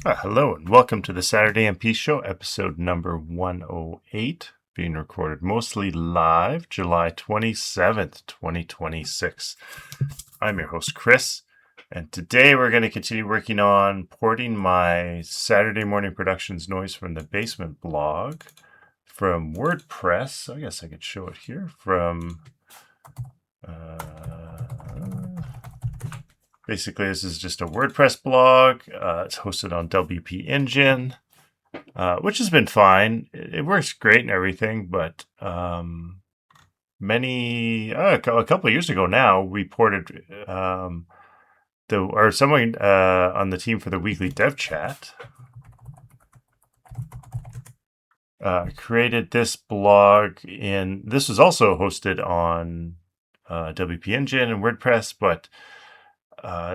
Hello and welcome to the Saturday MP Show, episode number 108, being recorded mostly live, July 27th, 2026. I'm your host, Chris, and today we're going to continue working on porting my Saturday Morning Productions noise from the basement blog from WordPress. I guess I could show it here from... Basically, this is just a WordPress blog. It's hosted on WP Engine, which has been fine. It works great and everything, but a couple of years ago now, we ported someone on the team for the weekly dev chat created this blog this was also hosted on WP Engine and WordPress, but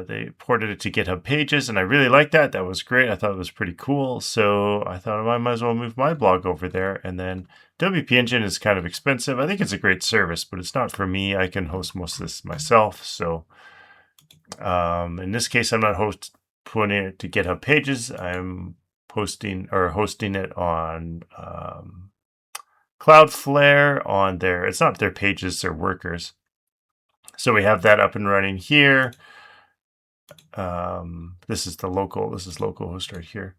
they ported it to GitHub Pages, and I really liked that. That was great. I thought it was pretty cool. So I thought I might as well move my blog over there. And then WP Engine is kind of expensive. I think it's a great service, but it's not for me. I can host most of this myself. So in this case, I'm not putting it to GitHub Pages. I'm hosting it on Cloudflare on it's not their pages, they're workers. So we have that up and running here. This is local host right here.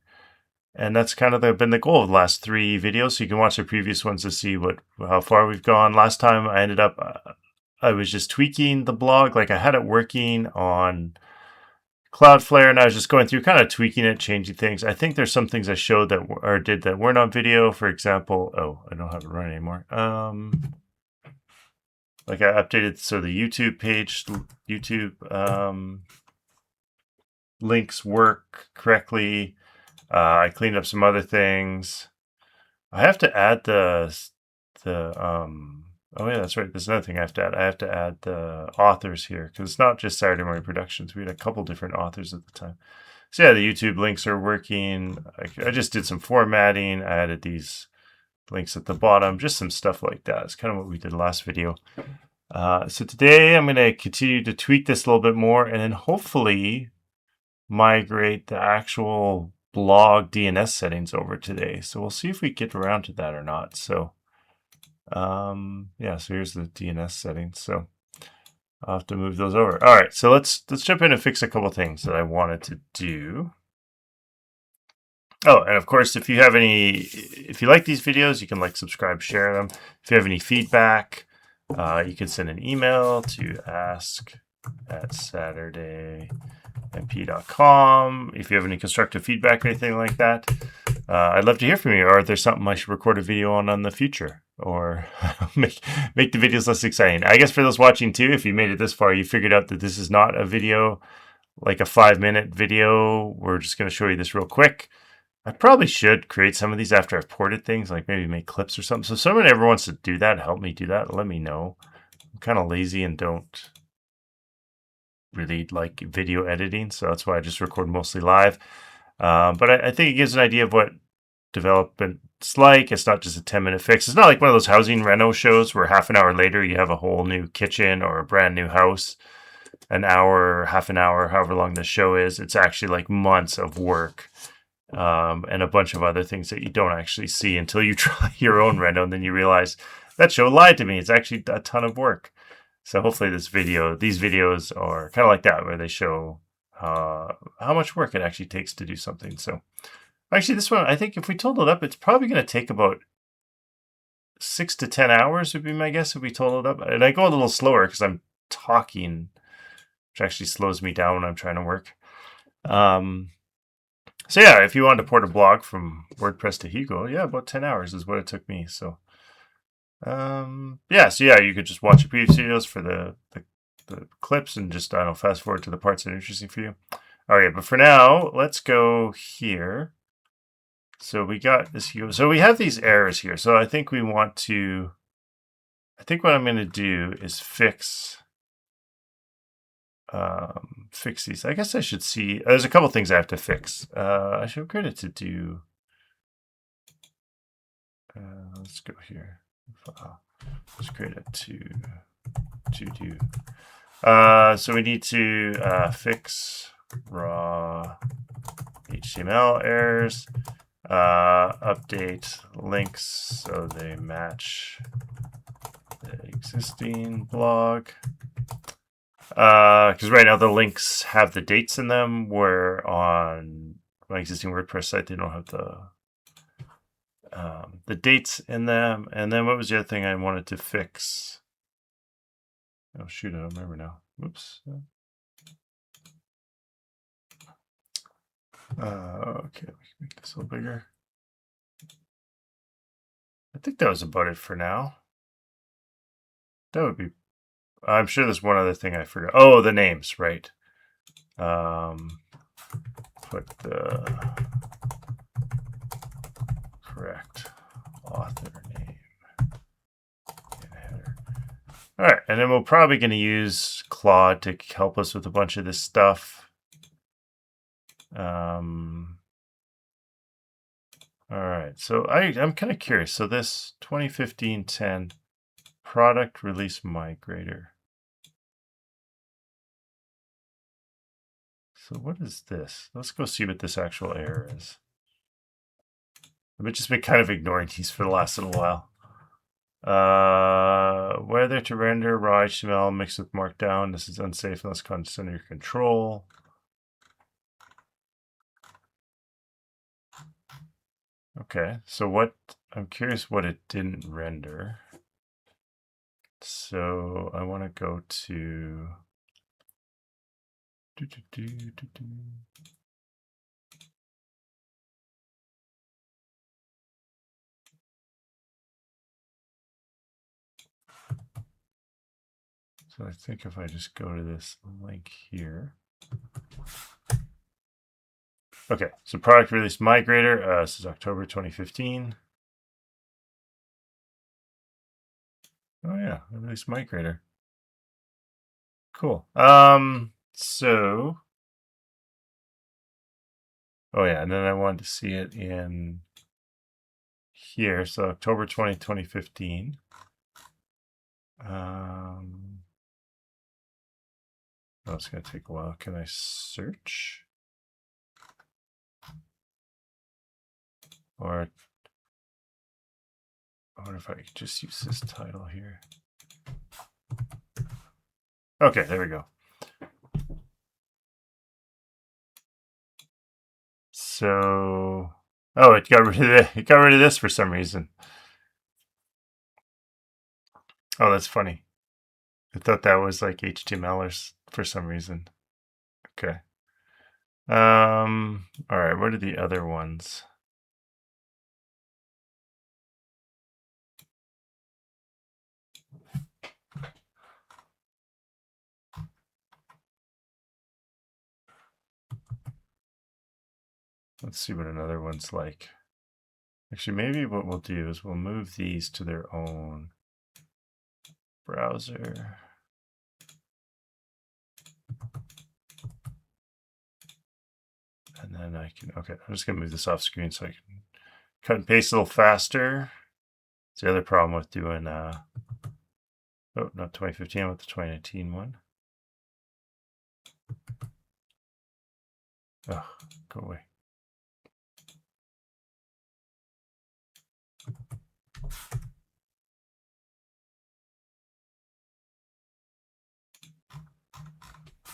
And that's kind of been the goal of the last 3 videos. So you can watch the previous ones to see how far we've gone. Last time I ended up, I was just tweaking the blog. Like I had it working on Cloudflare and I was just going through kind of tweaking it, changing things. I think there's some things I showed did that weren't on video. For example, I don't have it running anymore. Like I updated, so the YouTube page, links work correctly. I cleaned up some other things. I have to add oh yeah, that's right. There's another thing I have to add. I have to add the authors here because it's not just Saturday Morning Productions. We had a couple different authors at the time. So yeah, the YouTube links are working. I just did some formatting. I added these links at the bottom, just some stuff like that. It's kind of what we did last video. So today I'm going to continue to tweak this a little bit more and then hopefully migrate the actual blog DNS settings over today. So we'll see if we get around to that or not. So yeah, so here's the DNS settings. So I'll have to move those over. All right, so let's jump in and fix a couple things that I wanted to do. Oh, and of course, if you like these videos, you can like, subscribe, share them. If you have any feedback, you can send an email to ask@SaturdayMP.com. If you have any constructive feedback or anything like that, I'd love to hear from you. Or if there's something I should record a video on the future, or make the videos less exciting. I guess for those watching too, if you made it this far, you figured out that this is not a video, like a 5-minute video. We're just going to show you this real quick. I probably should create some of these after I've ported things, like maybe make clips or something. So if someone ever wants to do that, help me do that, let me know. I'm kind of lazy and don't really like video editing, so that's why I just record mostly live. But I think it gives an idea of what development's like. It's not just a 10-minute fix. It's not like one of those housing reno shows where half an hour later you have a whole new kitchen or a brand new house. An hour, half an hour, however long the show is. It's actually like months of work. And a bunch of other things that you don't actually see until you try your own reno, and then you realize that show lied to me. It's actually a ton of work. So hopefully these videos are kind of like that, where they show how much work it actually takes to do something. So actually this one, I think if we total it up, it's probably going to take about 6 to 10 hours would be my guess if we total it up. And I go a little slower because I'm talking, which actually slows me down when I'm trying to work. So yeah, if you wanted to port a blog from WordPress to Hugo, yeah, about 10 hours is what it took me. So yeah, you could just watch the previous videos for the clips and just, fast forward to the parts that are interesting for you. All right, but for now, let's go here. So we got this Hugo. So we have these errors here. So I think what I'm going to do is fix these. I guess I should see. There's a couple things I have to fix. I should create it to do. Let's go here. Let's create it to do. So we need to fix raw HTML errors. Update links so they match the existing blog. Because right now the links have the dates in them, where on my existing WordPress site they don't have the dates in them. And then what was the other thing I wanted to fix? Oh shoot, I don't remember now. Whoops. Okay, we can make this a little bigger. I think that was about it for now. That would be. I'm sure there's one other thing I forgot. Oh, the names, right? Put the correct author name in header. All right, and then we're probably going to use Claude to help us with a bunch of this stuff. All right, so I'm kind of curious. So this 2015-10 product release migrator. So what is this? Let's go see what this actual error is. I've just been kind of ignoring these for the last little while. Whether to render raw HTML mixed with Markdown. This is unsafe unless contents under your control. Okay, so what, I'm curious what it didn't render. So I want to go to So I think if I just go to this link here. Okay, so product release migrator. This is October 2015. Oh yeah, release migrator. Cool. So, oh yeah, and then I wanted to see it in here. So October 2015. Oh, it's going to take a while. Can I search? Or I wonder if I could just use this title here. Okay, there we go. So, oh, it got rid of it got rid of this for some reason. Oh, that's funny. I thought that was like HTML for some reason. Okay. All right, what are the other ones? Let's see what another one's like. Actually, maybe what we'll do is we'll move these to their own browser. And then I can, okay, I'm just going to move this off screen so I can cut and paste a little faster. It's the other problem with doing, oh, not 2015, I want the 2019 one. Oh, go away.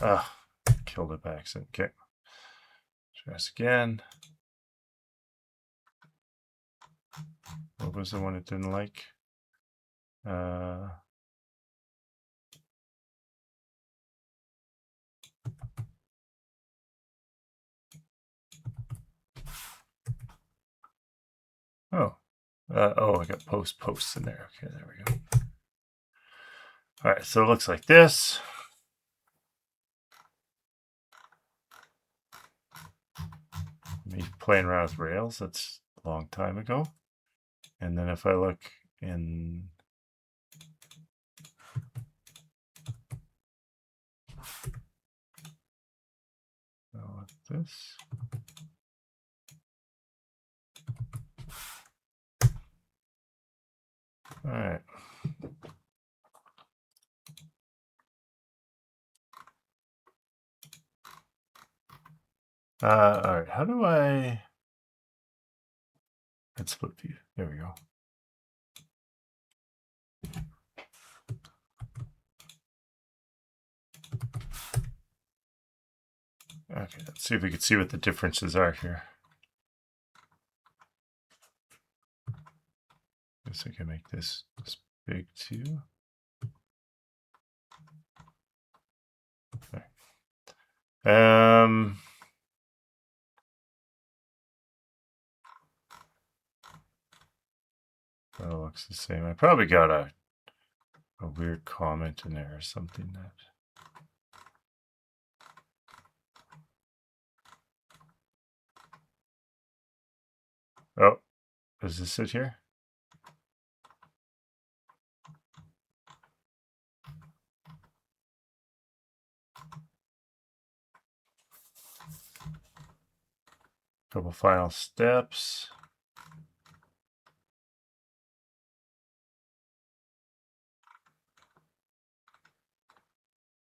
Ah, killed it by accident. Okay. Try this again. What was the one it didn't like? Oh, I got posts in there. Okay, there we go. All right, so it looks like this. Me playing around with Rails, that's a long time ago. And then if I look in this. All right. All right, how do I... Let's split view. There we go. Okay, let's see if we can see what the differences are here. I guess I can make this big too. Okay. That looks the same. I probably got a weird comment in there or something that... Oh, does this sit here? Couple final steps.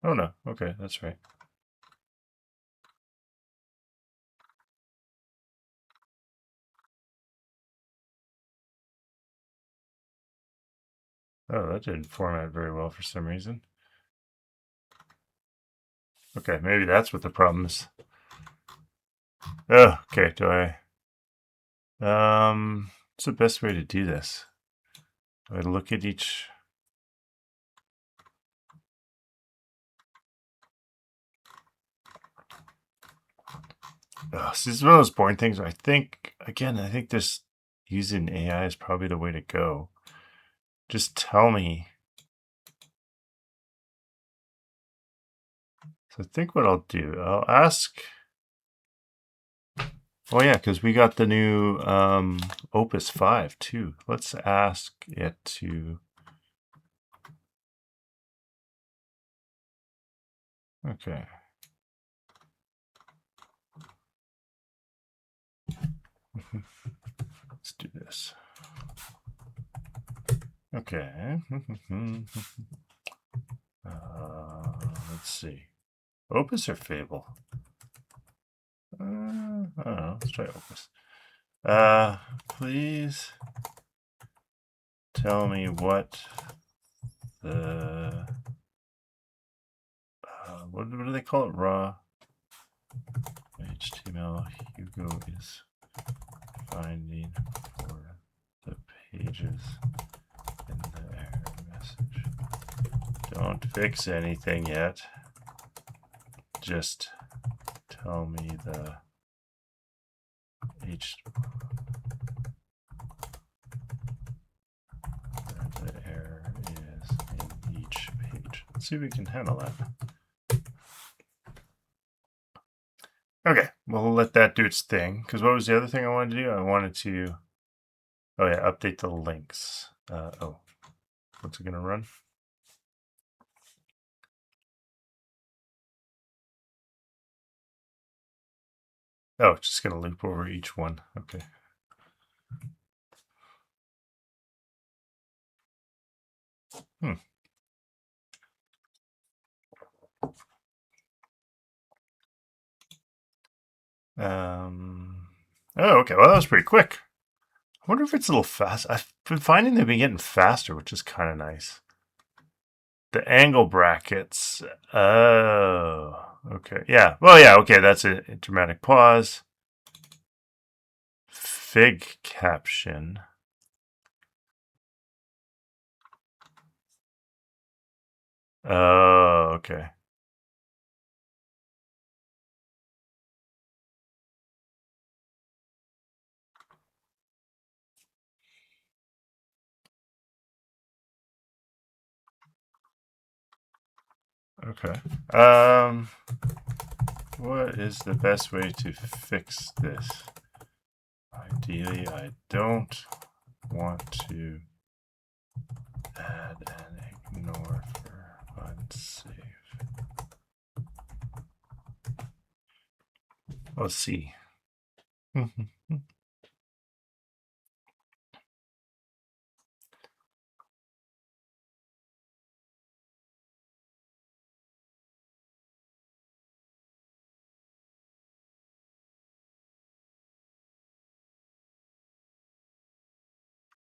Oh no, okay, that's right. Oh, that didn't format very well for some reason. Okay, maybe that's what the problem is. Oh, okay, do I... what's the best way to do this? Do I look at each... Oh, so this is one of those boring things where I think this using AI is probably the way to go. Just tell me. So I think what I'll do, I'll ask... Oh yeah, because we got the new Opus 5 too. Let's ask it to... Okay. Let's do this. Okay. Let's see. Opus or Fable? I don't know. Let's try Opus. Please tell me what the... what do they call it? Raw HTML Hugo is finding for the pages in the error message. Don't fix anything yet. Just tell me the where the error is in each page. Let's see if we can handle that. Okay, we'll let that do its thing. Because what was the other thing I wanted to do? I wanted to, oh yeah, update the links. Oh, what's it going to run? Oh, it's just going to loop over each one. Okay. Oh, okay. Well, that was pretty quick. I wonder if it's a little fast. I've been finding they've been getting faster, which is kind of nice. The angle brackets. Oh, okay. Yeah. Well, yeah. Okay. That's a dramatic pause. Fig caption. Oh, okay. Okay. What is the best way to fix this? Ideally, I don't want to add and ignore for unsafe. Let's see.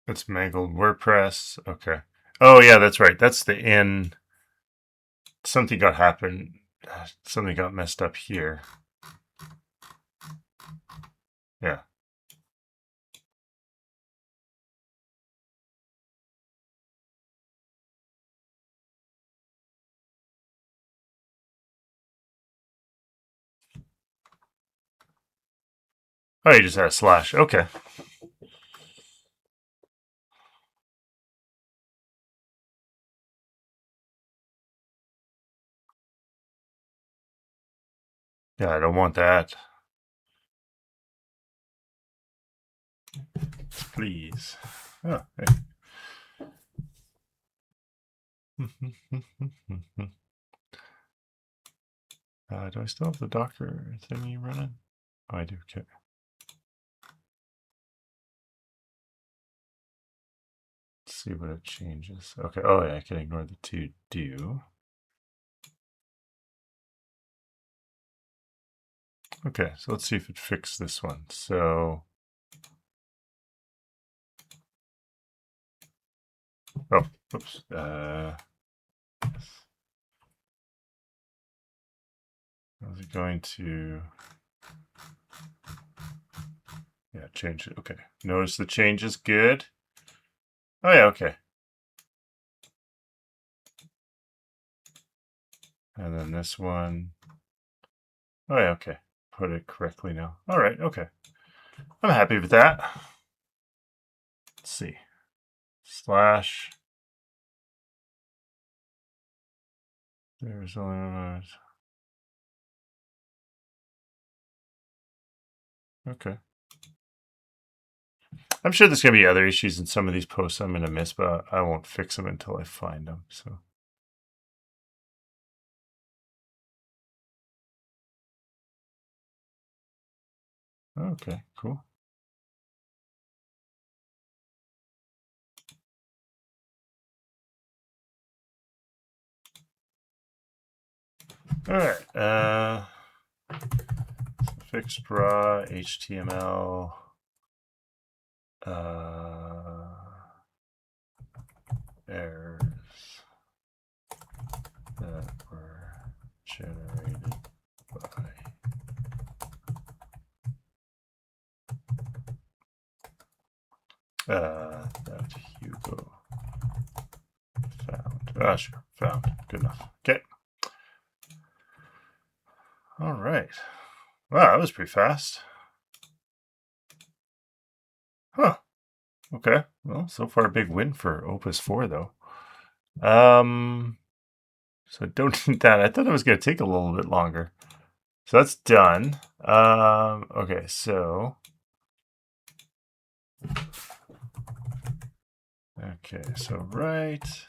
It's mangled WordPress. Okay. Oh yeah, that's right. That's the in. Something got happened. Something got messed up here. Yeah. Oh, you just had a slash. Okay. Yeah, I don't want that. Please. Oh, hey. Do I still have the Docker thingy running? Oh, I do. Okay. Let's see what it changes. Okay. Oh, yeah, I can ignore the to do. Okay, so let's see if it fixed this one. So, oh, oops. Is it going to? Yeah, change it. Okay. Notice the change is good. Oh, yeah, okay. And then this one. Oh, yeah, okay. Put it correctly now. All right, okay. I'm happy with that. Let's see. Slash. There's only. Okay. I'm sure there's going to be other issues in some of these posts I'm going to miss, but I won't fix them until I find them. So. Okay, cool. All right. Fixed raw HTML. Errors that were generated by that Hugo found. Sure, found. Good enough. Okay. All right. Wow, that was pretty fast. Huh. Okay. Well, so far a big win for Opus 4 though. So I don't need that. I thought it was going to take a little bit longer. So that's done. Okay, so right.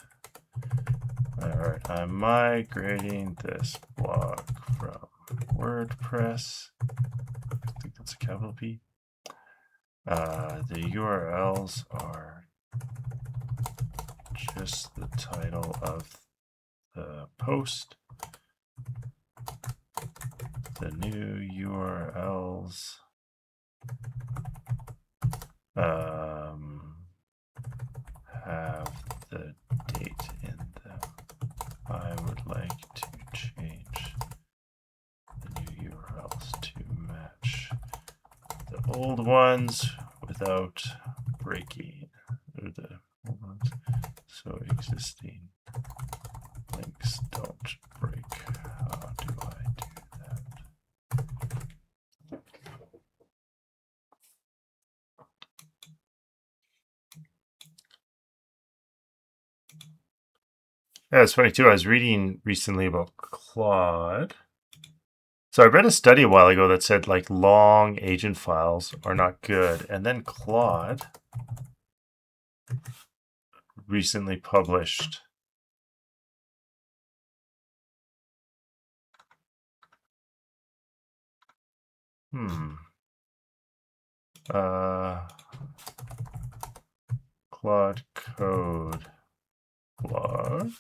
All right, I'm migrating this blog from WordPress. I think that's a capital P. The URLs are just the title of the post. The new URLs have the date in them. I would like to change the new URLs to match the old ones without breaking the old ones. So existing links don't break. How do I do that? Yeah, it's funny too. I was reading recently about Claude. So I read a study a while ago that said like long agent files are not good. And then Claude recently published Claude Code blog.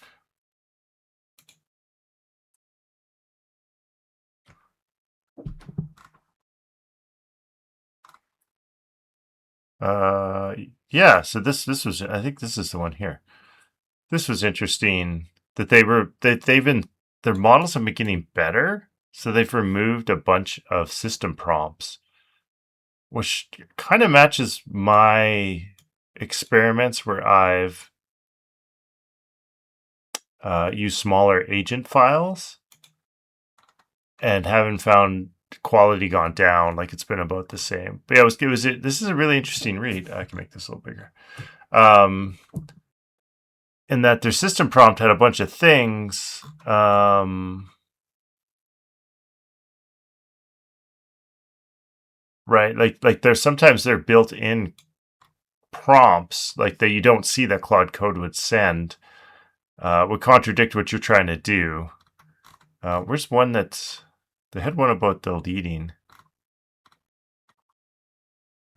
Yeah. So this was, I think this is the one here. This was interesting that they've been, their models have been getting better. So they've removed a bunch of system prompts, which kind of matches my experiments where I've used smaller agent files and haven't found quality gone down. Like it's been about the same. But yeah, this is a really interesting read. I can make this a little bigger. In that their system prompt had a bunch of things. Right, like there's sometimes they're built in prompts like that you don't see that Claude Code would send, would contradict what you're trying to do. Where's one that's, they had one about deleting.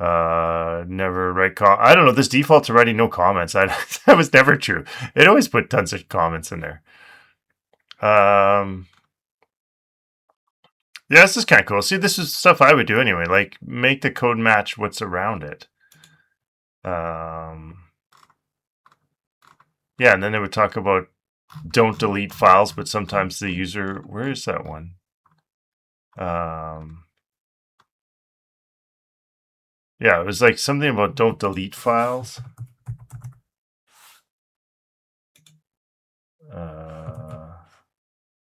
Never write I don't know, this default to writing no comments. That was never true. It always put tons of comments in there. Yeah, this is kind of cool. See, this is stuff I would do anyway. Like make the code match what's around it. Yeah, and then they would talk about don't delete files, but sometimes the user, where is that one? Yeah, it was like something about don't delete files.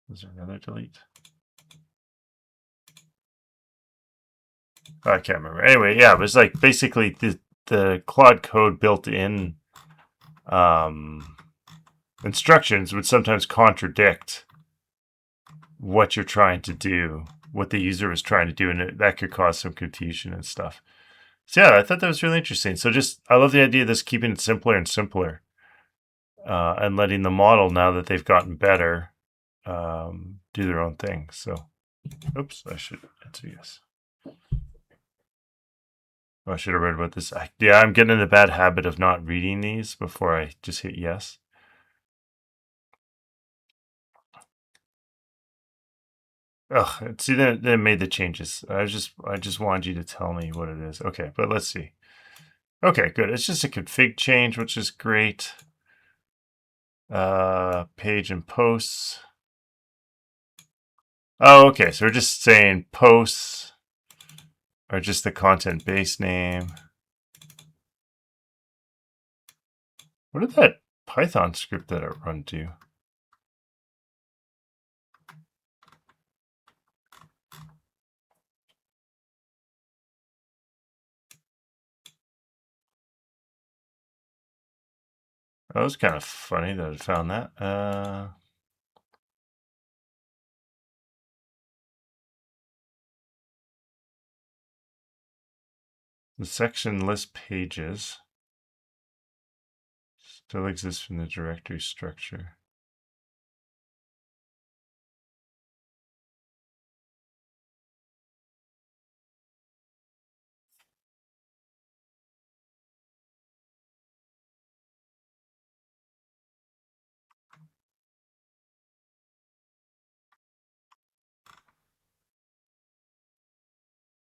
Is there another delete? I can't remember. Anyway, yeah, it was like basically the Claude Code built in instructions would sometimes contradict what you're trying to do, what the user was trying to do, and that could cause some confusion and stuff. So yeah, I thought that was really interesting. So I love the idea of this keeping it simpler and simpler, and letting the model, now that they've gotten better, do their own thing. So, oops, I should answer yes. Oh, I should have read about this. Yeah, I'm getting in the bad habit of not reading these before I just hit yes. Ugh, see, they made the changes. I just wanted you to tell me what it is. Okay, but let's see. Okay, good. It's just a config change, which is great. Page and posts. Oh, okay. So we're just saying posts are just the content base name. What did that Python script that I run do? That was kind of funny that I found that. The section list pages still exists from the directory structure.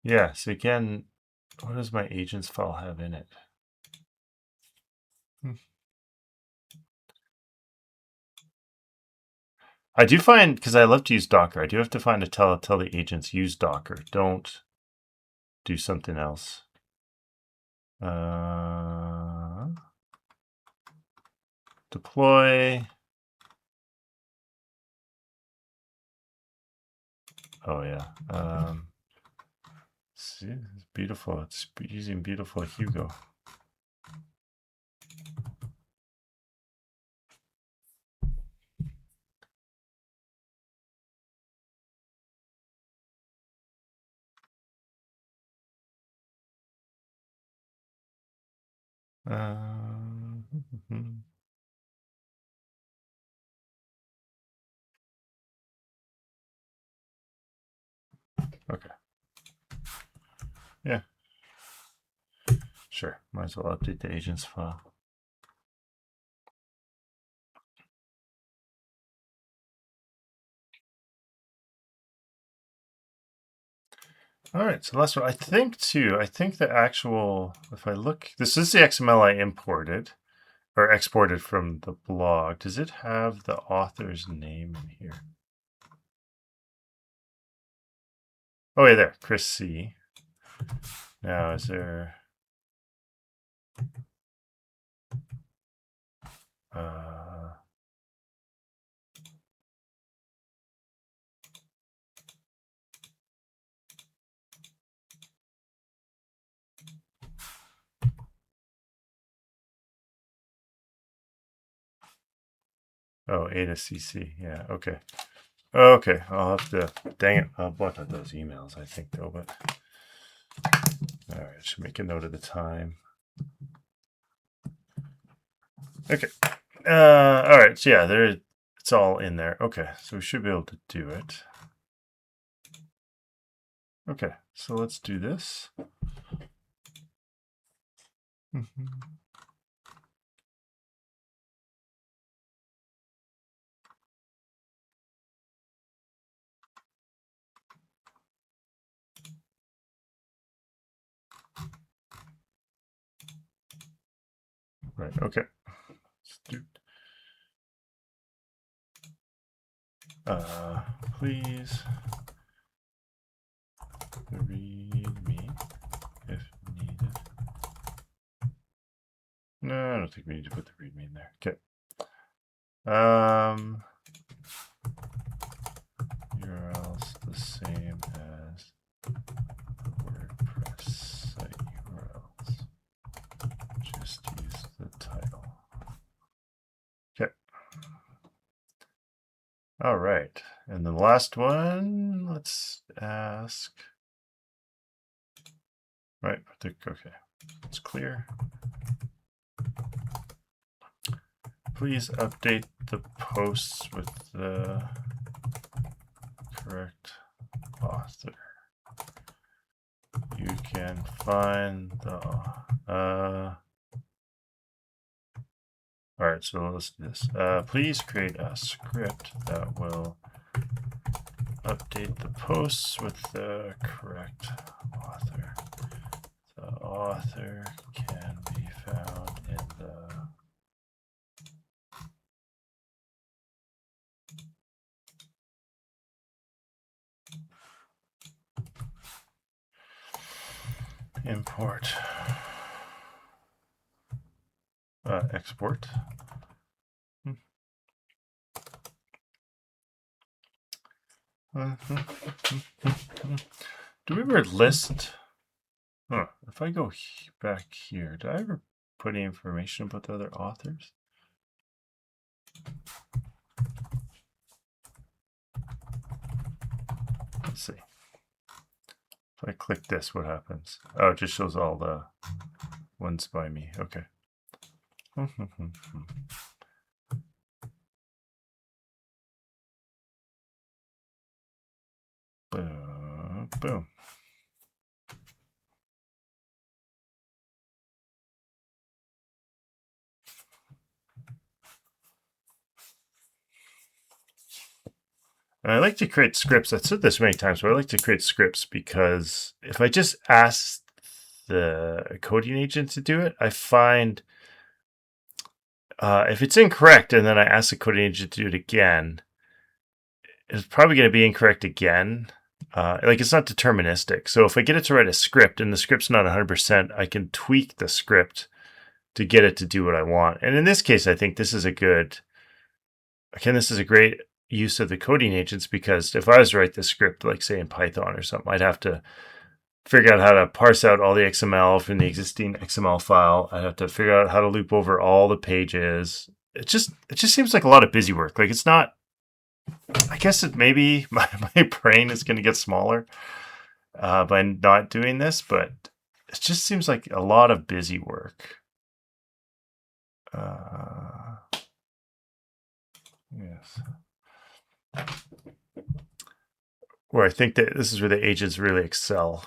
Yeah, so again, what does my agents file have in it? I do find, because I love to use Docker, I do have to find a tell the agents use Docker. Don't do something else. Deploy. Oh yeah. See, it's beautiful. It's using beautiful Hugo. Okay. Yeah. Sure. Might as well update the agents file. All right, so last one. I think the actual, if I look, this is the XML I imported or exported from the blog. Does it have the author's name in here? Oh, yeah, there, Chris C. Now, is there... Oh, A to CC. Yeah, okay. Okay, I'll have to... Dang it, I'll block out those emails, I think, though, but... All right, I should make a note of the time. Okay. All right, so yeah, it's all in there. Okay, so we should be able to do it. Okay, so let's do this. Right, okay. Please read me if needed. No, I don't think we need to put the readme in there. Okay. URLs the same as the WordPress site URLs. Just use the title. Okay. All right. And the last one, let's ask. Right. Okay. It's clear. Please update the posts with the correct author. You can find the all right, so let's do this. Please create a script that will update the posts with the correct author. The author can be found in the import, export. Do we ever list? If I go back here, did I ever put any information about the other authors? Let's see. If I click this, what happens? Oh, it just shows all the ones by me. Okay. Boom. And I like to create scripts. I've said this many times, but I like to create scripts because if I just ask the coding agent to do it, I find if it's incorrect and then I ask the coding agent to do it again, it's probably going to be incorrect again. Like it's not deterministic. So if I get it to write a script and the script's not 100%, I can tweak the script to get it to do what I want. And in this case, I think this is a great use of the coding agents, because if I was to write this script, like say in Python or something, I'd have to figure out how to parse out all the XML from the existing XML file. I'd have to figure out how to loop over all the pages. It just seems like a lot of busy work. Like it's not, I guess it maybe my brain is going to get smaller by not doing this, but it just seems like a lot of busy work. Yes. Where I think that this is where the agents really excel.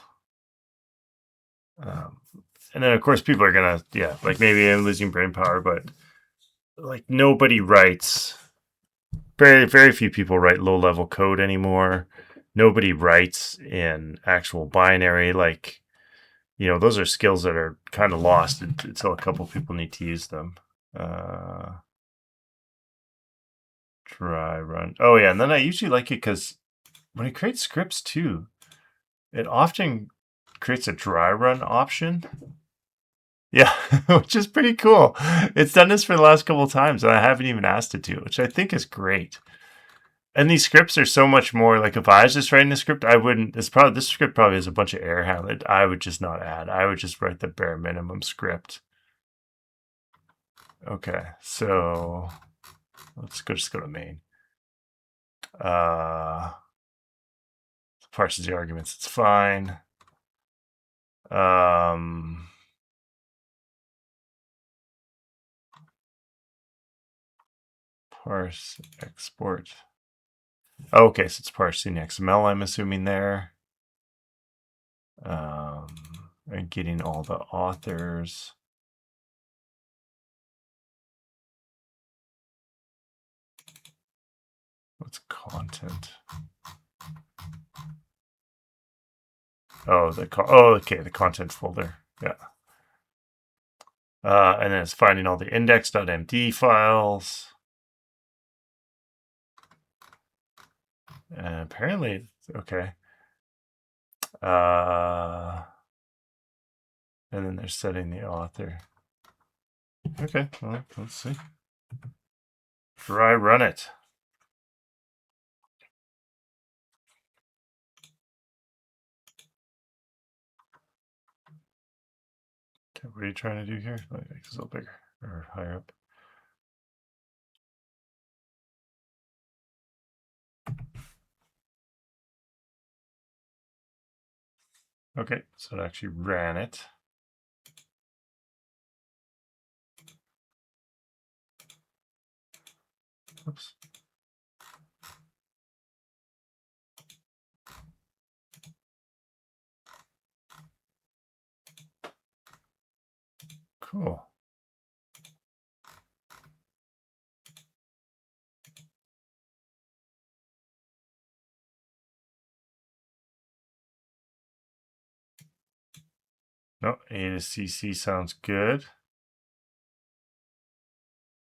And then of course people are gonna, like maybe I'm losing brain power, but like nobody writes, very few people write low-level code anymore. nobody writes in actual binary. Like, those are skills that are kind of lost until a couple people need to use them. Try run. Oh yeah, and then I usually like it because when it creates scripts too, it often creates a dry run option. Yeah, which is pretty cool. It's done this for the last couple of times, and I haven't even asked it to, which I think is great. And these scripts are so much more like if I was just writing a script, I wouldn't. This script probably has a bunch of error handling. I would just not add. I would just write the bare minimum script. Okay, so let's just go to main. Parses the arguments. It's fine. Parse export. Oh, okay, so it's parsing XML, I'm assuming there. And getting all the authors. What's content? Oh, okay, the content folder. Yeah. And then it's finding all the index.md files. And apparently, okay. And then they're setting the author. Okay, well, let's see. Try run it. Okay, what are you trying to do here? Let me make this a little bigger or higher up. Okay, so it actually ran it. Oops. Cool. No, A to CC sounds good.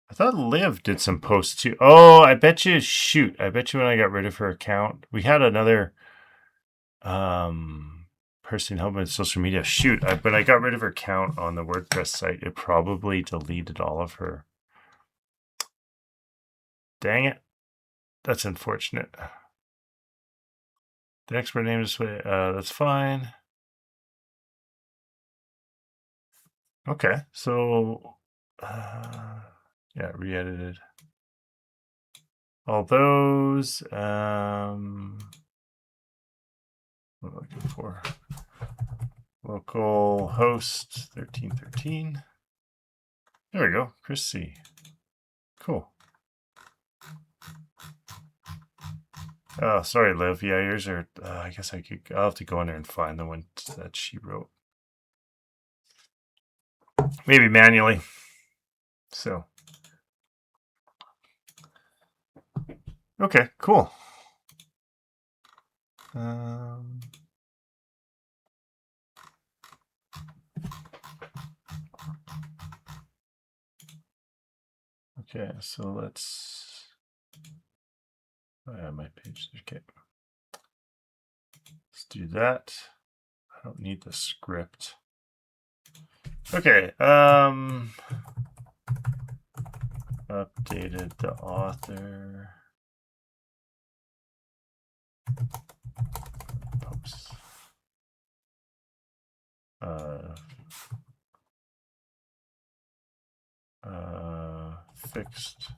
I thought Liv did some posts too. Oh, I bet you, shoot. I bet you when I got rid of her account, we had another person helping with social media. Shoot, when I got rid of her account on the WordPress site, it probably deleted all of her. Dang it. That's unfortunate. The expert name is, that's fine. Okay, so, yeah, re-edited. All those, what am I looking for? Local host 1313. There we go, Chris C. Cool. Oh, sorry, Liv. Yeah, yours are, I guess I'll have to go in there and find the one that she wrote. Maybe manually. So. Okay, cool. Okay, so let's, my page, okay. Let's do that. I don't need the script. Okay, updated the author. Post. Fixed.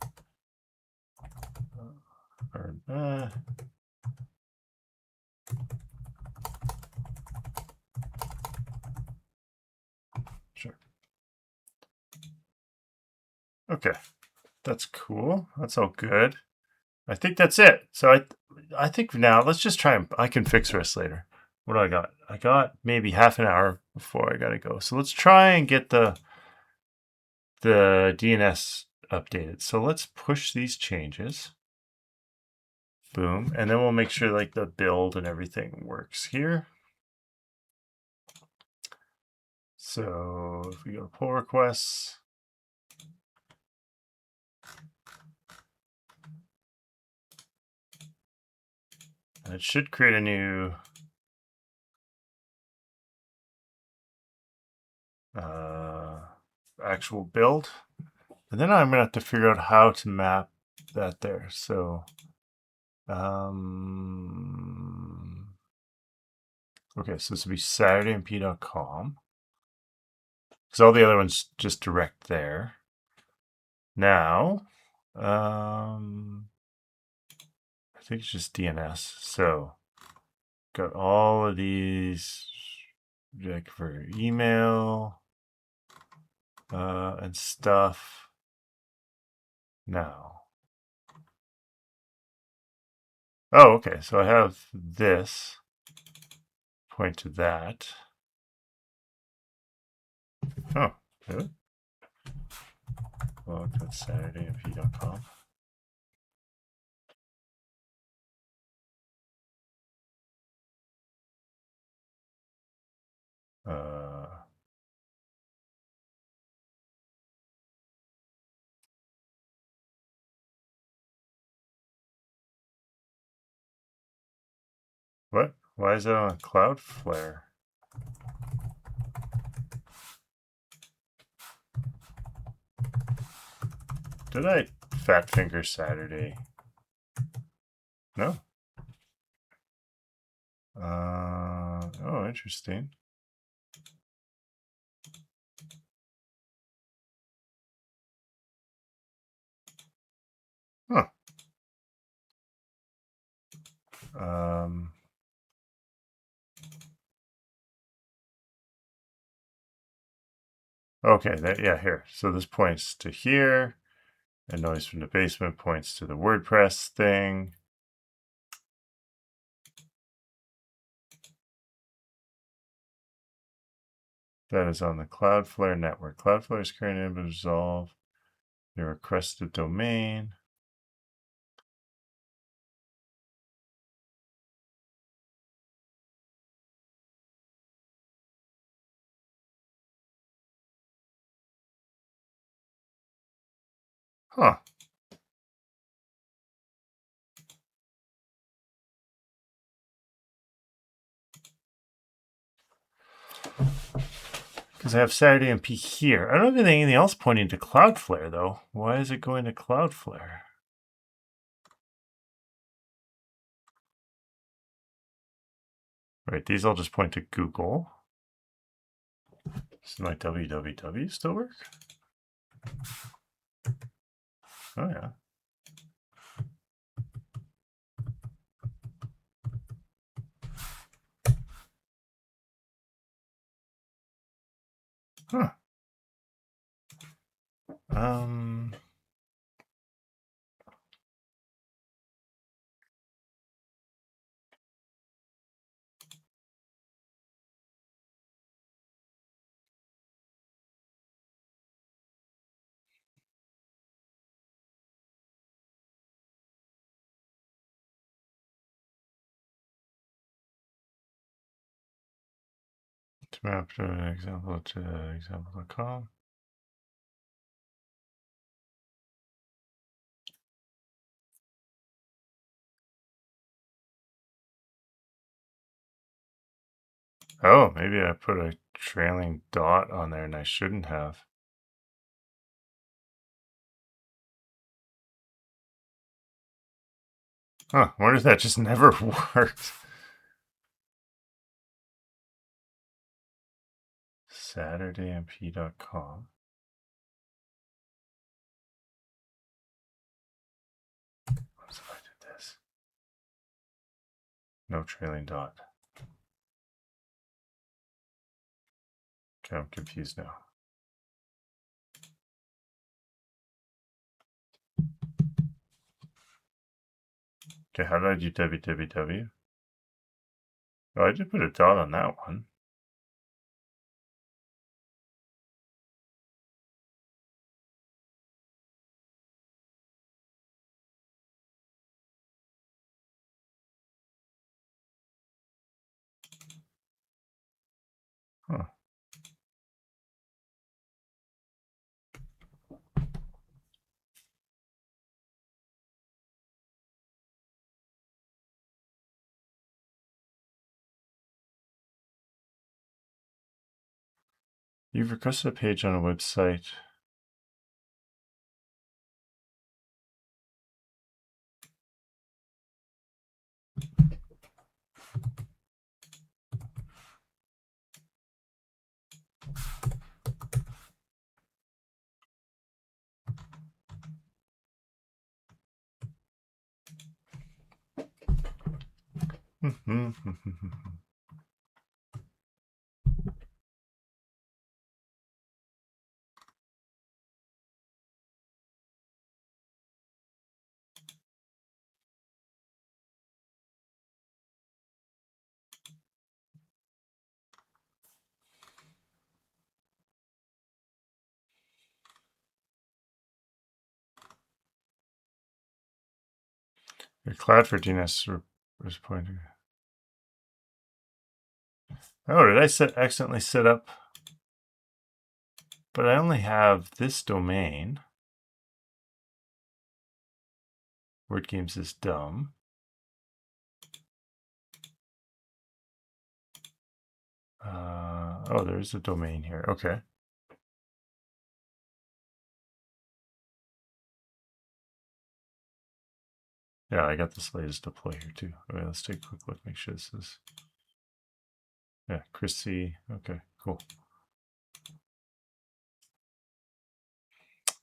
Sure. Okay, that's cool. That's all good. I think that's it. So I think now let's just try and I can fix the rest later. What do I got? I got maybe half an hour before I gotta go. So let's try and get the DNS updated. So let's push these changes. Boom. And then we'll make sure like the build and everything works here. So if we go to pull requests, it should create a new actual build. And then I'm gonna have to figure out how to map that there. So okay, so this will be SaturdayMP.com. Because all the other ones just direct there. Now, I think it's just DNS. So got all of these like for email and stuff. Now, oh, okay. So I have this point to that. Oh, really? Well, that's SaturdayMP.com. What? Why is it on Cloudflare? Did I fat finger Saturday? No. Oh, interesting. Huh. Okay, yeah, here. So this points to here, and noise from the basement points to the WordPress thing. That is on the Cloudflare network. Cloudflare's current name is resolved. The requested domain. Huh. Because I have SaturdayMP here. I don't have anything else pointing to Cloudflare, though. Why is it going to Cloudflare? Right, these all just point to Google. Does my www still work? Oh, yeah. Huh. To map to an example to example.com. Oh, maybe I put a trailing dot on there and I shouldn't have. Huh, wonder if that just never worked. SaturdayMP.com. What if I did this? No trailing dot. Okay, I'm confused now. Okay, how did I do www? Oh, I did put a dot on that one. Huh. You've requested a page on a website. Your Cloudflare DNS was pointing. Oh, did I accidentally set up? But I only have this domain. Word Games is dumb. Oh, there's a domain here. Okay. Yeah, I got this latest deploy here too. Okay, let's take a quick look. Make sure this is. Yeah, Chrissy. Okay, cool.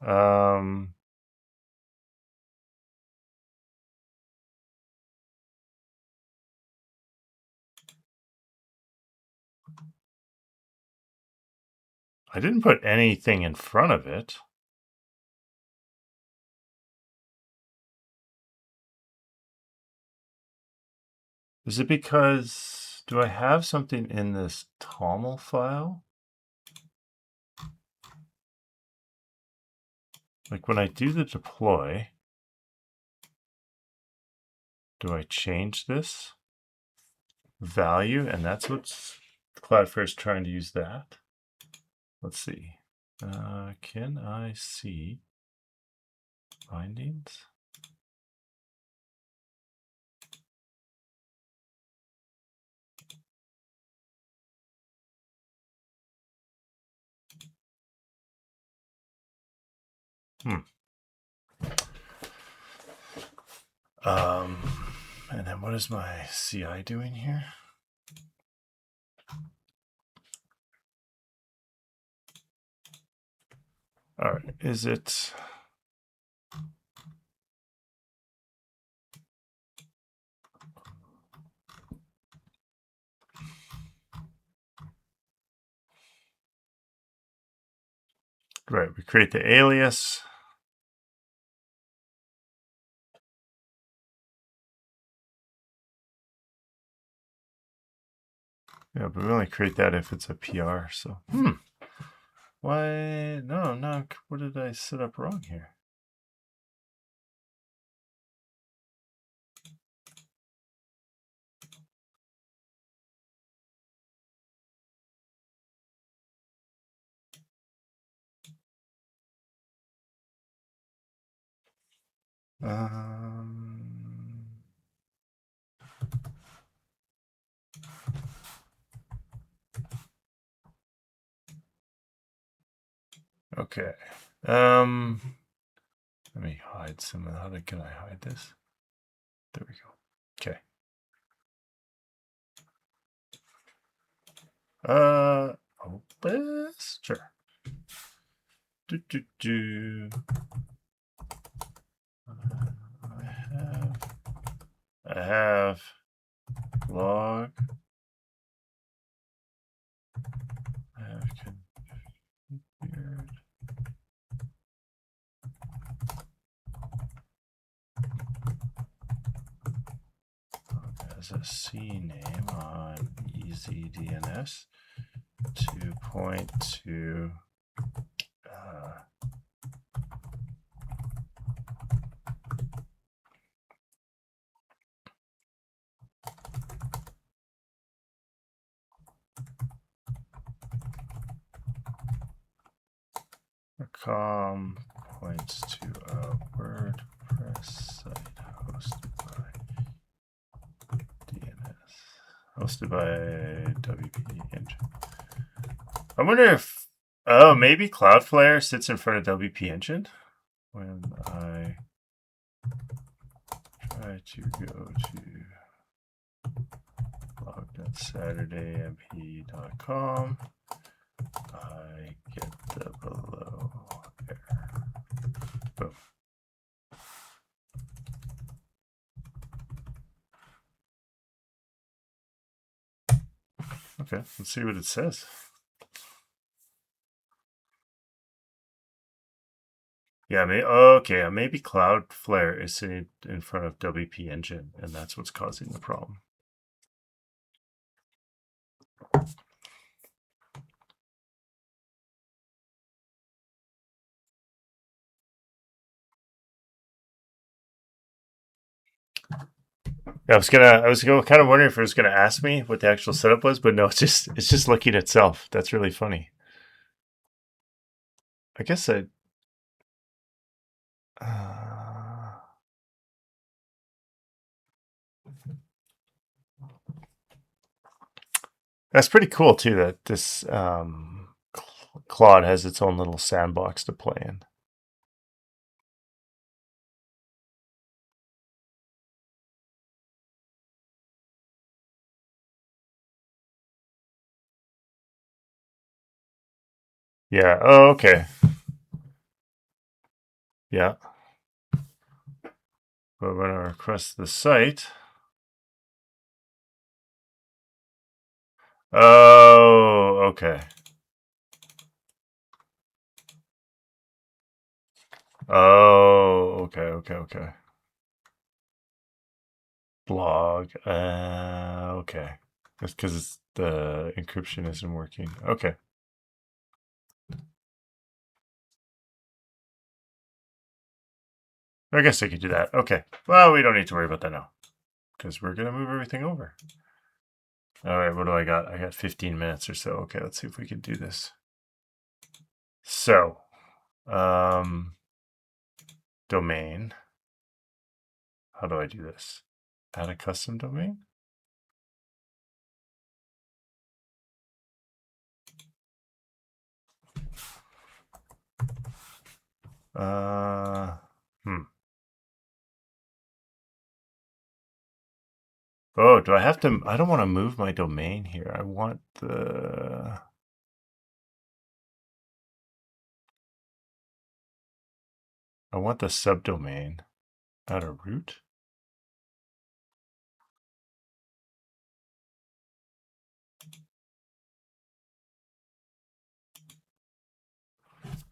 I didn't put anything in front of it. Is it because, do I have something in this TOML file? Like when I do the deploy, do I change this value? And that's what's Cloudflare is trying to use that. Let's see. Can I see findings? And then what is my CI doing here? All right, is it? Right, we create the alias. Yeah, but we only create that if it's a PR, so. Why? No, what did I set up wrong here? Okay. Let me hide some of that. Can I hide this? There we go. Okay. Opus? Sure. I have log. I have configured. As a C name on EasyDNS to point to com points to a WordPress site hosted by DNS, hosted by WP Engine. I wonder if, oh, maybe Cloudflare sits in front of WP Engine when I try to go to blog.SaturdayMP.com. I get the below error. Boom. Okay, let's see what it says. Yeah, maybe Cloudflare is sitting in front of WP Engine, and that's what's causing the problem. Yeah, I was kind of wondering if it was gonna ask me what the actual setup was, but no, it's just looking at itself. That's really funny. I guess that's pretty cool too. That this Claude has its own little sandbox to play in. Yeah. Oh, okay. Yeah. But when I request the site, oh, okay. Oh, okay. Blog. Okay. That's because the encryption isn't working. Okay. I guess I could do that. Okay. Well, we don't need to worry about that now because we're going to move everything over. All right. What do I got? I got 15 minutes or so. Okay. Let's see if we can do this. So, domain. How do I do this? Add a custom domain? Oh, do I have to? I don't want to move my domain here. I want the. I want the subdomain. Add a root.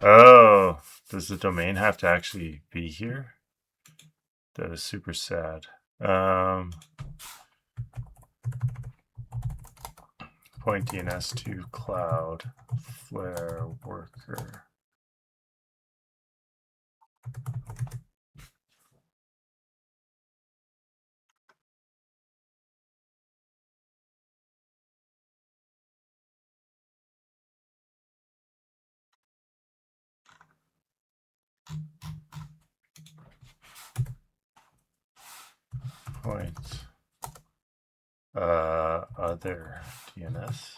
Oh, does the domain have to actually be here? That is super sad. Point DNS to Cloudflare worker. Point other DNS.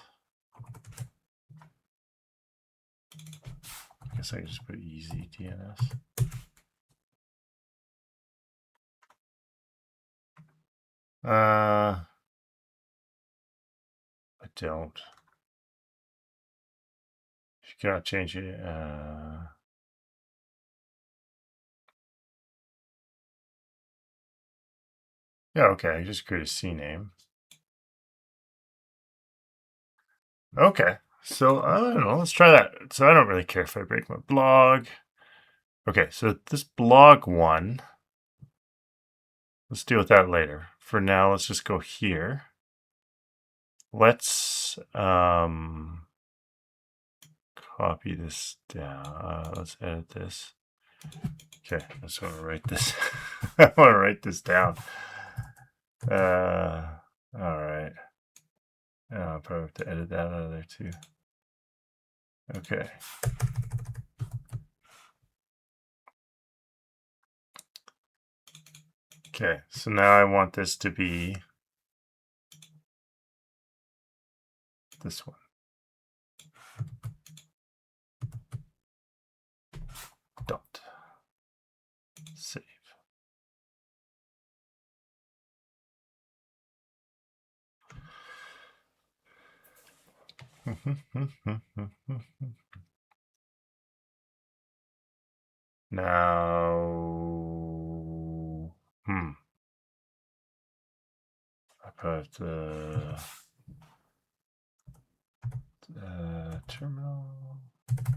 I guess I just put EasyDNS. I don't. If you cannot change it, yeah, okay, just create a CNAME. Okay, so I don't know, let's try that. So I don't really care if I break my blog. Okay, so this blog one, let's deal with that later. For now, let's just go here. Let's copy this down. Let's edit this. Okay, I just want to write this. I want to write this down. All right. I'll probably have to edit that out of there too. Okay. Okay, so now I want this to be this one. Dot. Save. Now, I put the terminal.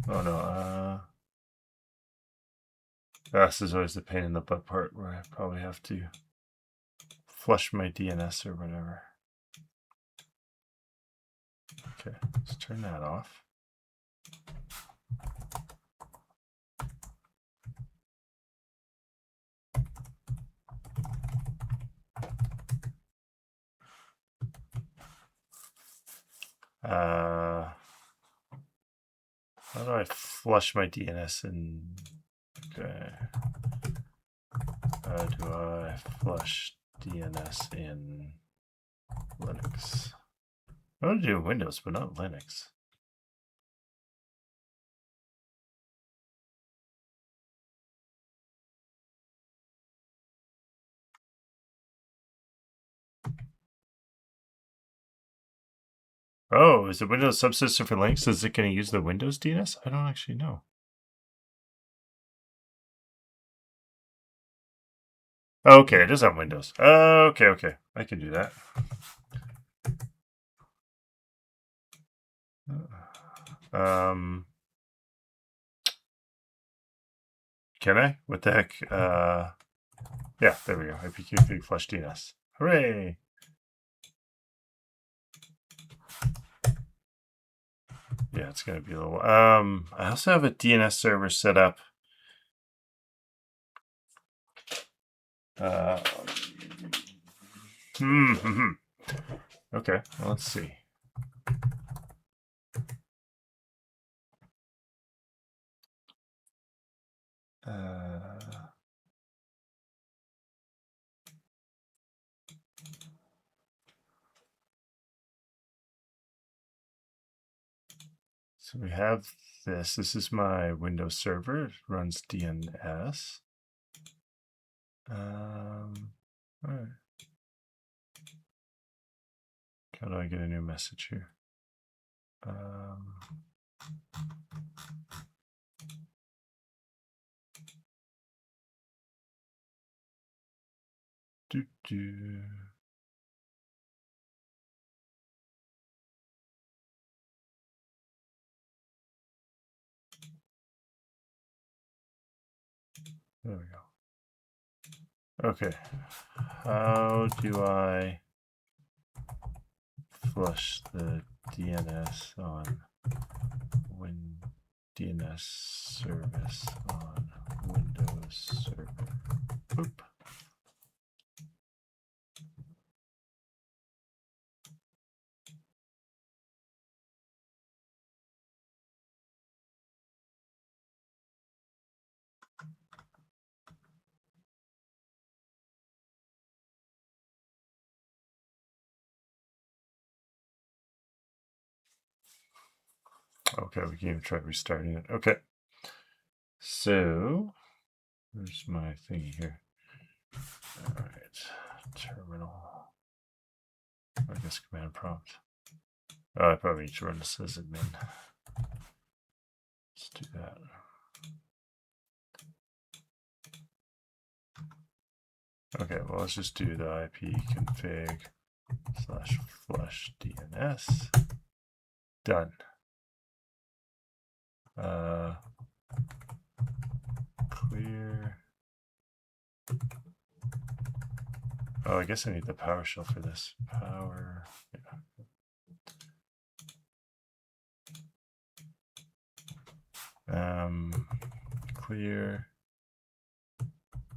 Oh no, this is always the pain in the butt part where I probably have to flush my DNS or whatever. Okay, let's turn that off. How do I flush my DNS in? Okay. How do I flush DNS in Linux? I want to do Windows, but not Linux. Oh, is the Windows subsystem for Linux? Is it going to use the Windows DNS? I don't actually know. Okay, it is on Windows. Okay. I can do that. Can I? What the heck? Yeah, there we go. ipconfig flush DNS. Hooray! Yeah, it's gonna be a little. I also have a DNS server set up. Okay, well, let's see. So we have this. This is my Windows server. It runs DNS. All right. How do I get a new message here? There we go. Okay. How do I flush the DNS on DNS service on Windows server? Boop. Okay, we can even try restarting it. Okay. So, where's my thingy here? All right, terminal. I guess command prompt. Oh, I probably need to run this as admin. Let's do that. Okay, well, let's just do the ipconfig /flush DNS. Done. Clear. Oh, I guess I need the PowerShell for this. Power. Yeah. Clear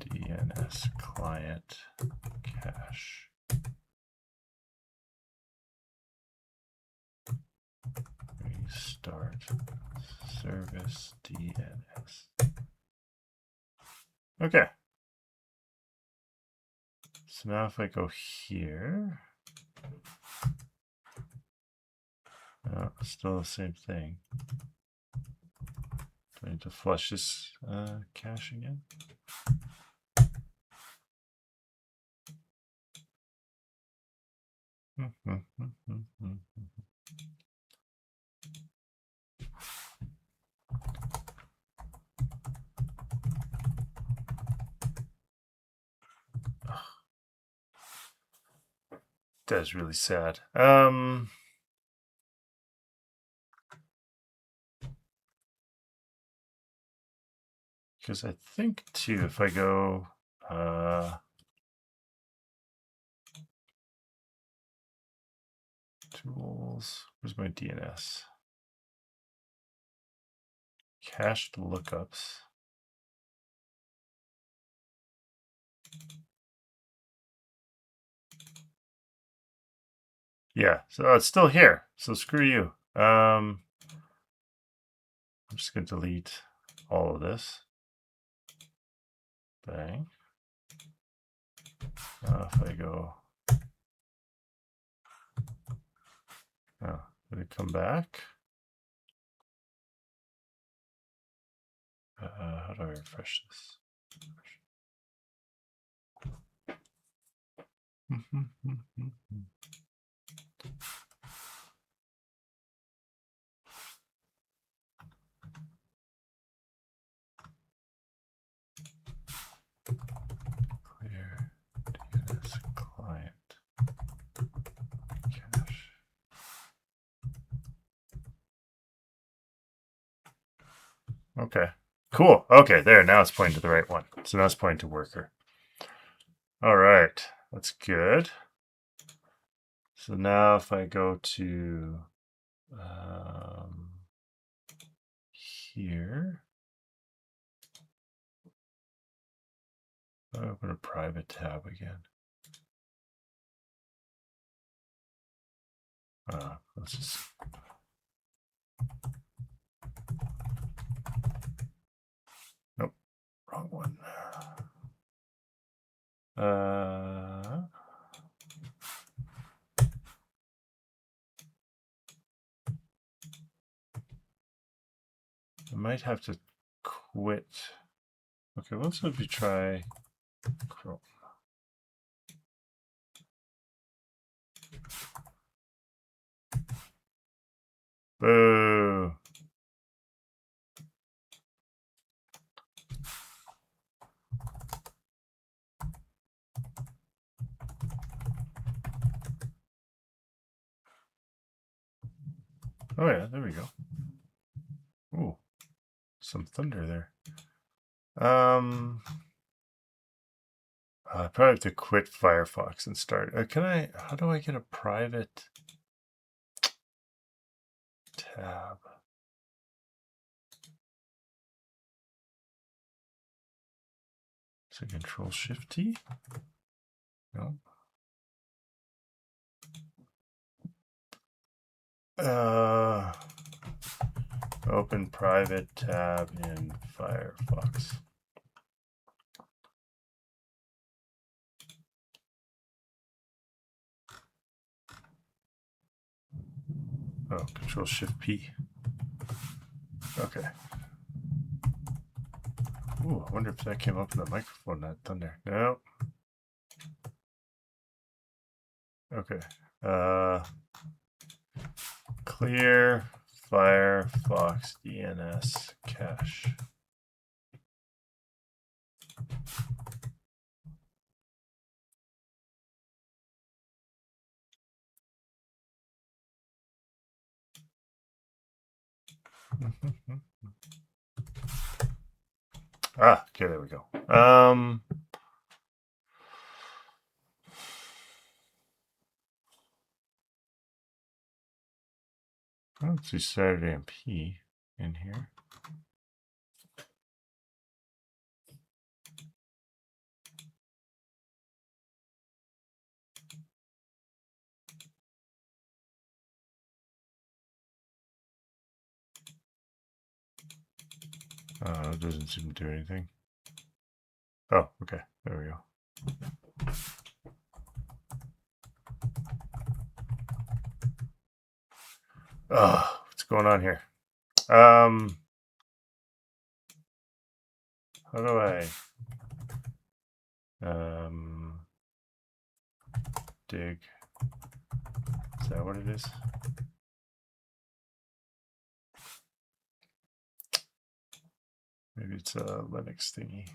DNS client cache. Restart service DNS. Okay. So now if I go here, still the same thing. Do I need to flush this cache again? That's really sad. Because I think too, if I go tools, where's my DNS? Cached lookups. Yeah, so it's still here. So screw you. I'm just going to delete all of this. Bang. If I go, did it come back? How do I refresh this? Clear DNS client cache. Okay, cool. Okay, there. Now it's pointing to the right one. So now it's pointing to worker. All right, that's good. So now if I go to here, I open a private tab again. Let's just nope, wrong one. I might have to quit. Okay, let's see if we try Chrome. Boo. Oh yeah, there we go. Ooh, some thunder there. I probably have to quit Firefox and start. How do I get a private tab? So Control-Shift-T? No. Open private tab in Firefox. Oh, Control-Shift-P. Okay. Ooh, I wonder if that came up in the microphone, that thunder. No. Okay. Clear Firefox DNS cache. Okay, there we go. Let's see SaturdayMP in here. It doesn't seem to do anything. Oh, okay. There we go. Oh, what's going on here? How do I dig? Is that what it is? Maybe it's a Linux thingy.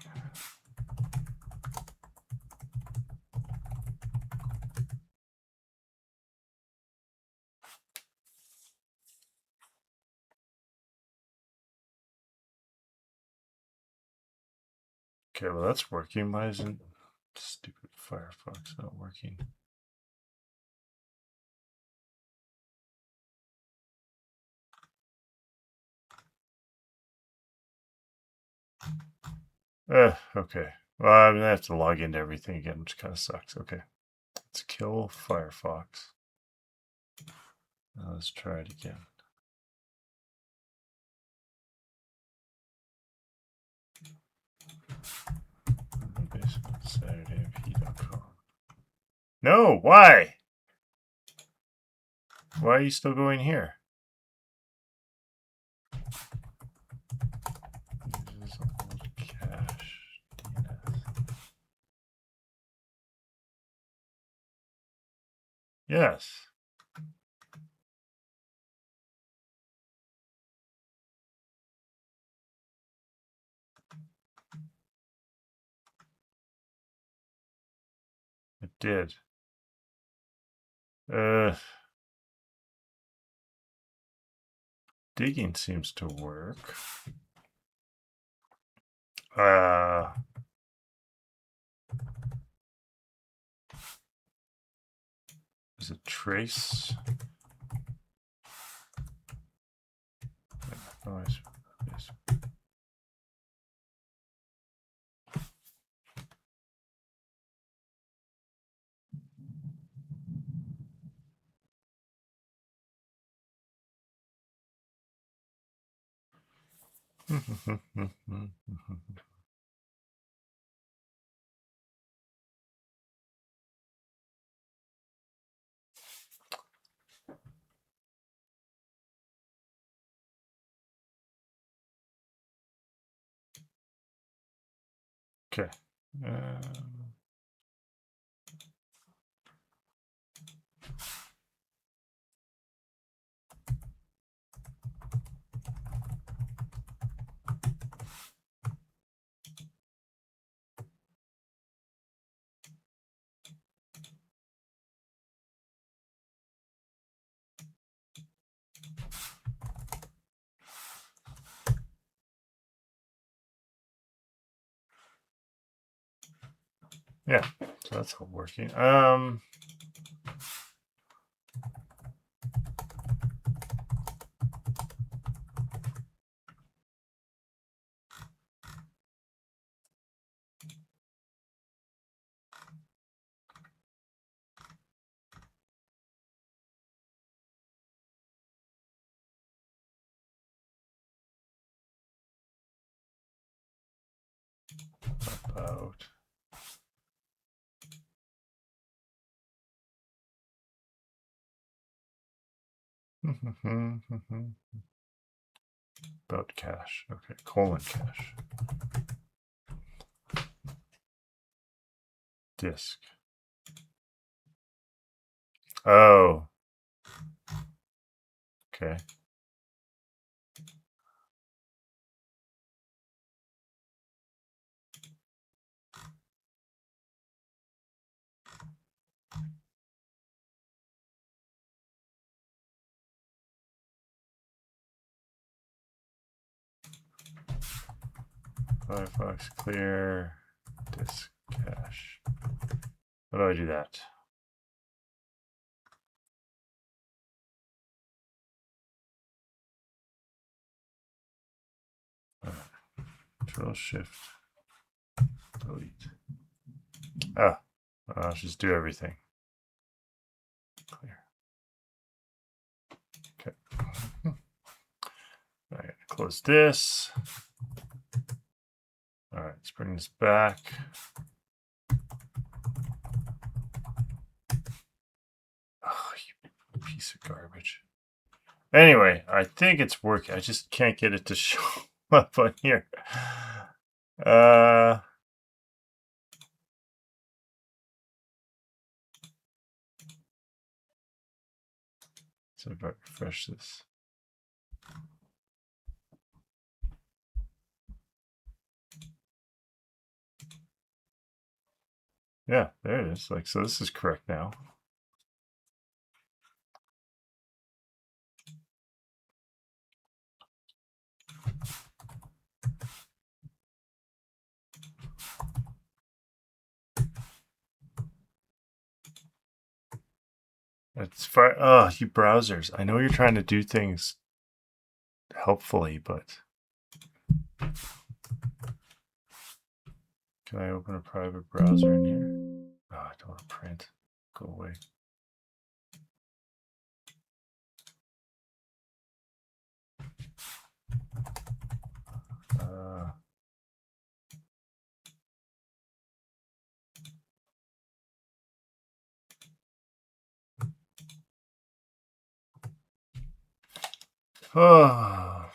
Okay, well that's working. Why isn't stupid Firefox not working? Okay. Well, I'm gonna have to log into everything again, which kind of sucks. Okay. Let's kill Firefox. Now let's try it again. SaturdayMP.com. No, why? Why are you still going here? Uses old cache DNS. Yes. It did. Digging seems to work. Is it trace? Oh, yes. Okay. Yeah, so that's all working. About about cache. Okay, colon cache. Disk. Oh. Okay. Firefox clear disk cache. How do I do that? Control Shift delete. I'll just do everything. Clear. Okay. All right, close this. All right, let's bring this back. Oh, you piece of garbage. Anyway, I think it's working. I just can't get it to show up on here. So if I refresh this. Yeah, there it is. Like, so this is correct now. It's fine. Oh, you browsers. I know you're trying to do things helpfully, but can I open a private browser in here? Oh, I don't want to print. Go away. Oh.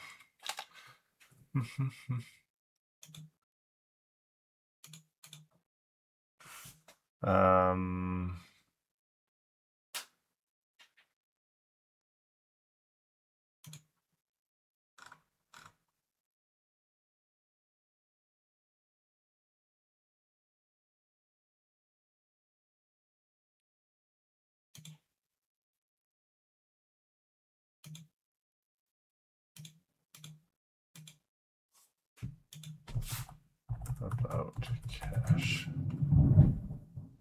About cache.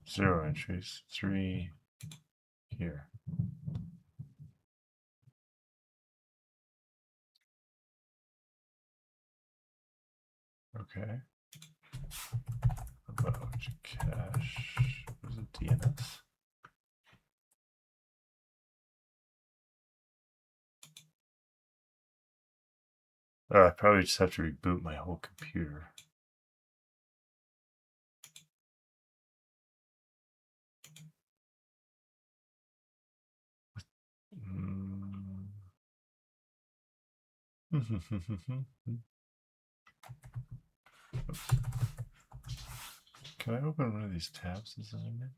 0 entries. 3 here. Okay. About cache. Was it DNS? I probably just have to reboot my whole computer. Can I open one of these tabs as I'm in?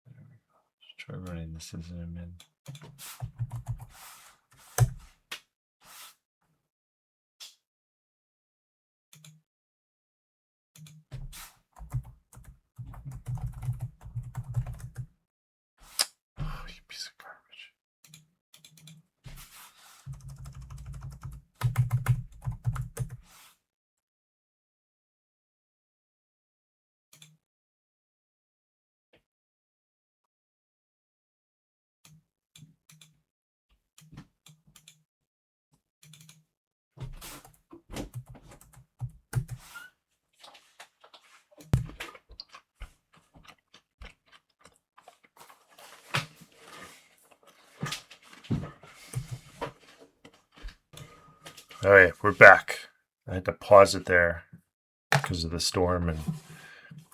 There we go. Let's try running this as I'm in. Oh, you piece of garbage. All right, we're back. I had to pause it there because of the storm, and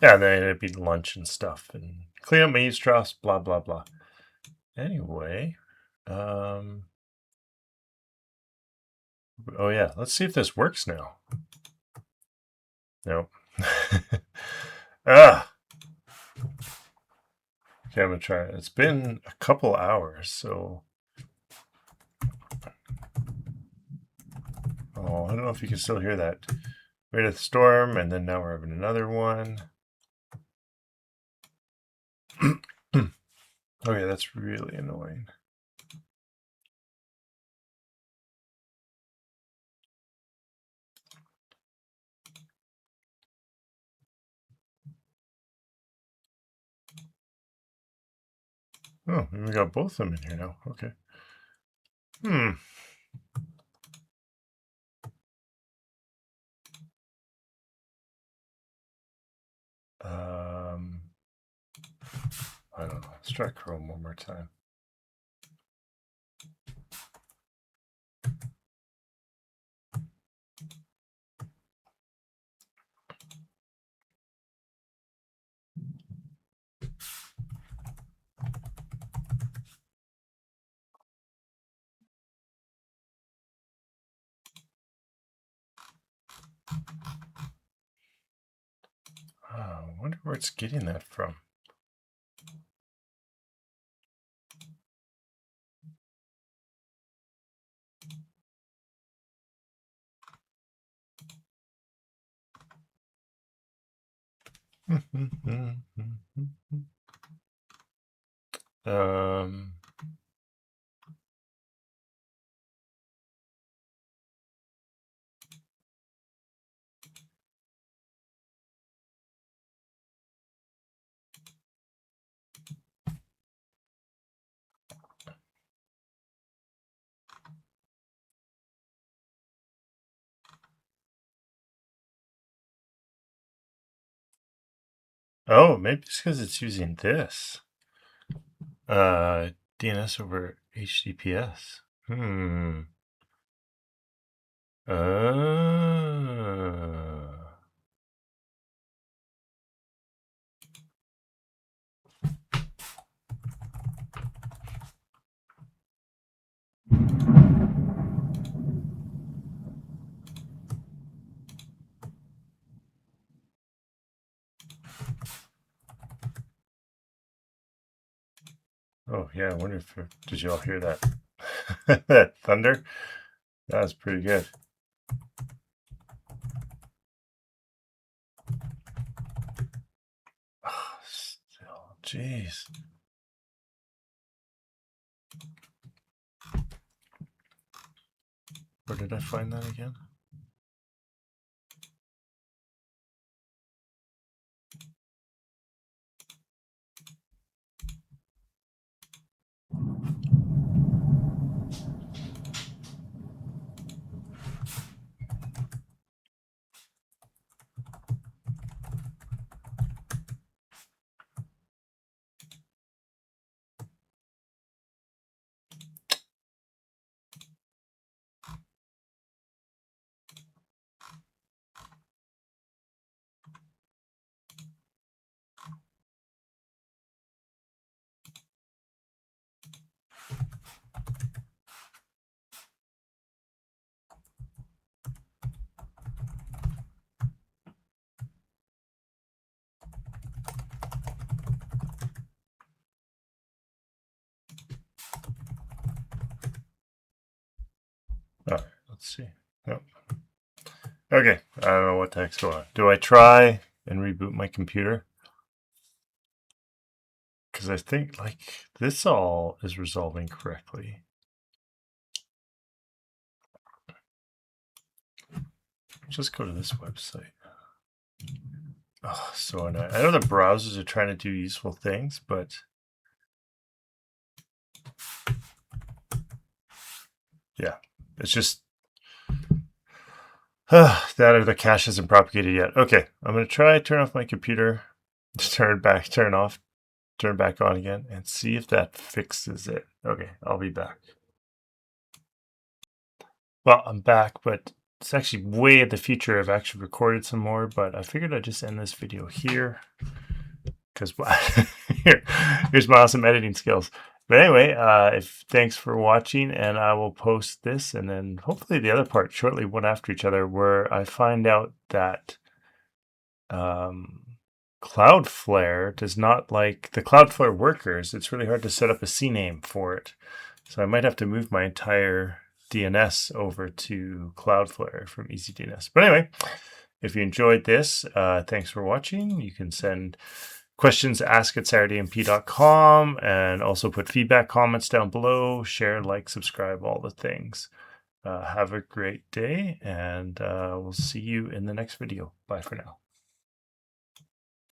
yeah, then it'd be lunch and stuff, and clean up my eavesdrops, blah blah blah. Anyway, oh yeah, let's see if this works now. Nope. Okay, I'm gonna try it. It's been a couple hours, so I don't know if you can still hear that. We had a storm, and then now we're having another one. Okay, that's really annoying. Oh, we got both of them in here now. Okay. I don't know. Let's try Chrome one more time. I wonder where it's getting that from. Oh, maybe it's because it's using this. DNS over HTTPS. Oh, yeah, I wonder if, did you all hear that? That thunder? That was pretty good. Oh, still, jeez. Where did I find that again? All right, let's see. Nope. Okay, I don't know what the heck's going on. Do I try and reboot my computer? Because I think like this all is resolving correctly. Just go to this website. Oh, so annoying. I know the browsers are trying to do useful things, but yeah, it's just that or the cache hasn't propagated yet. Okay, I'm going to try turn off my computer, turn off, turn back on again, and see if that fixes it. Okay, I'll be back. Well, I'm back, but it's actually way in the future. I've actually recorded some more, but I figured I'd just end this video here because here's my awesome editing skills. But anyway, thanks for watching, and I will post this and then hopefully the other part shortly, one after each other, where I find out that Cloudflare does not like the Cloudflare workers. It's really hard to set up a CNAME for it. So I might have to move my entire DNS over to Cloudflare from EasyDNS. But anyway, if you enjoyed this, thanks for watching. You can send questions to ask@SaturdayMP.com and also put feedback, comments down below, share, like, subscribe, all the things. Have a great day, and we'll see you in the next video. Bye for now.